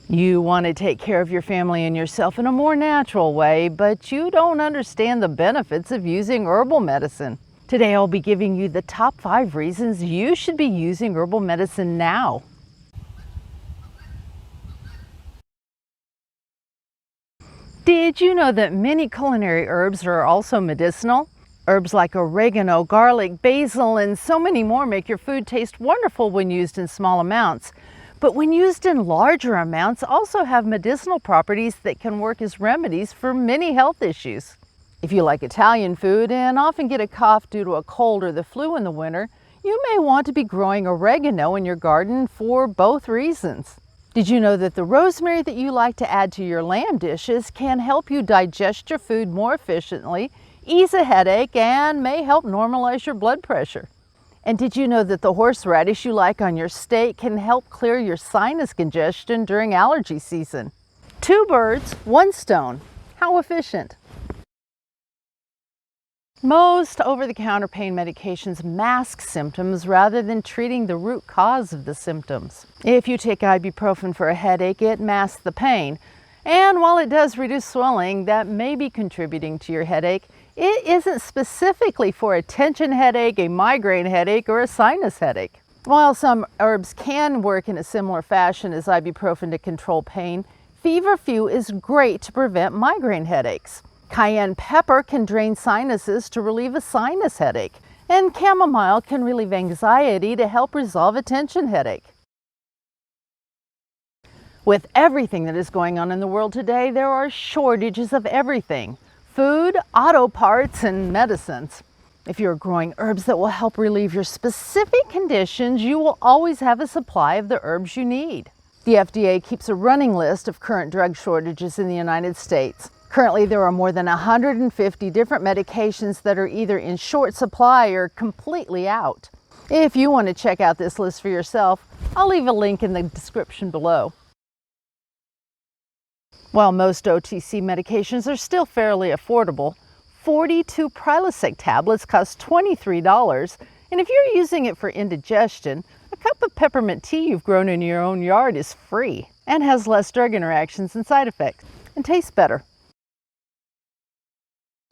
You want to take care of your family and yourself in a more natural way, but you don't understand the benefits of using herbal medicine. Today I'll be giving you the top 5 reasons you should be using herbal medicine now. Did you know that many culinary herbs are also medicinal? Herbs like oregano, garlic, basil, and so many more make your food taste wonderful when used in small amounts. But when used in larger amounts, also have medicinal properties that can work as remedies for many health issues. If you like Italian food and often get a cough due to a cold or the flu in the winter, you may want to be growing oregano in your garden for both reasons. Did you know that the rosemary that you like to add to your lamb dishes can help you digest your food more efficiently, ease a headache, and may help normalize your blood pressure? And did you know that the horseradish you like on your steak can help clear your sinus congestion during allergy season? 2 birds, 1 stone. How efficient! Most over-the-counter pain medications mask symptoms rather than treating the root cause of the symptoms. If you take ibuprofen for a headache, it masks the pain. And while it does reduce swelling that may be contributing to your headache, it isn't specifically for a tension headache, a migraine headache, or a sinus headache. While some herbs can work in a similar fashion as ibuprofen to control pain, feverfew is great to prevent migraine headaches. Cayenne pepper can drain sinuses to relieve a sinus headache, and chamomile can relieve anxiety to help resolve a tension headache. With everything that is going on in the world today, there are shortages of everything: food, auto parts, and medicines. If you're growing herbs that will help relieve your specific conditions, you will always have a supply of the herbs you need. The FDA keeps a running list of current drug shortages in the United States. Currently, there are more than 150 different medications that are either in short supply or completely out. If you want to check out this list for yourself, I'll leave a link in the description below. While most OTC medications are still fairly affordable, 42 Prilosec tablets cost $23, and if you're using it for indigestion, a cup of peppermint tea you've grown in your own yard is free and has less drug interactions and side effects, and tastes better.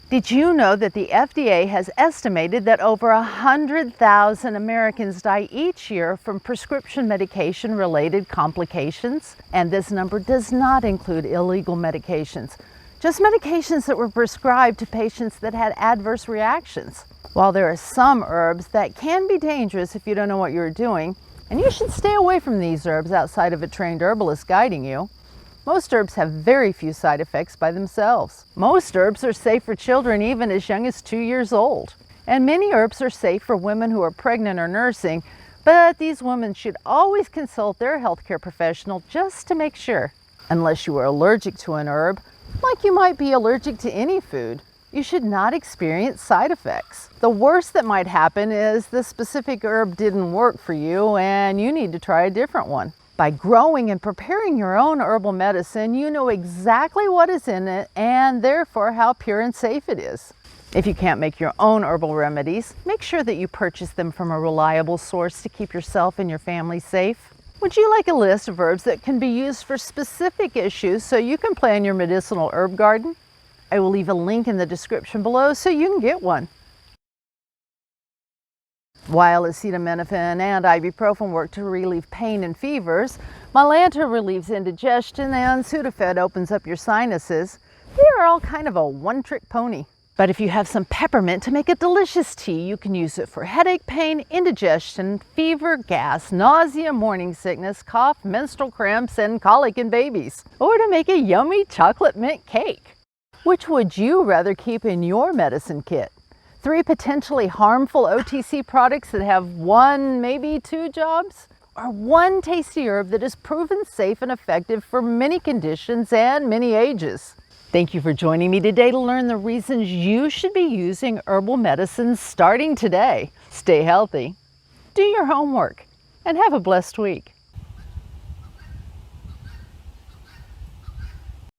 Did you know that the FDA has estimated that over 100,000 Americans die each year from prescription medication-related complications? And this number does not include illegal medications, just medications that were prescribed to patients that had adverse reactions. While there are some herbs that can be dangerous if you don't know what you're doing, and you should stay away from these herbs outside of a trained herbalist guiding you, most herbs have very few side effects by themselves. Most herbs are safe for children even as young as 2 years old. And many herbs are safe for women who are pregnant or nursing, but these women should always consult their healthcare professional just to make sure. Unless you are allergic to an herb, like you might be allergic to any food, you should not experience side effects. The worst that might happen is the specific herb didn't work for you and you need to try a different one. By growing and preparing your own herbal medicine, you know exactly what is in it and therefore how pure and safe it is. If you can't make your own herbal remedies, make sure that you purchase them from a reliable source to keep yourself and your family safe. Would you like a list of herbs that can be used for specific issues so you can plan your medicinal herb garden? I will leave a link in the description below so you can get one. While acetaminophen and ibuprofen work to relieve pain and fevers, Mylanta relieves indigestion, and Sudafed opens up your sinuses. They are all kind of a one-trick pony. But if you have some peppermint to make a delicious tea, you can use it for headache, pain, indigestion, fever, gas, nausea, morning sickness, cough, menstrual cramps, and colic in babies. Or to make a yummy chocolate mint cake. Which would you rather keep in your medicine kit? 3 potentially harmful OTC products that have 1, maybe 2 jobs? Or 1 tasty herb that is proven safe and effective for many conditions and many ages? Thank you for joining me today to learn the reasons you should be using herbal medicine starting today. Stay healthy, do your homework, and have a blessed week.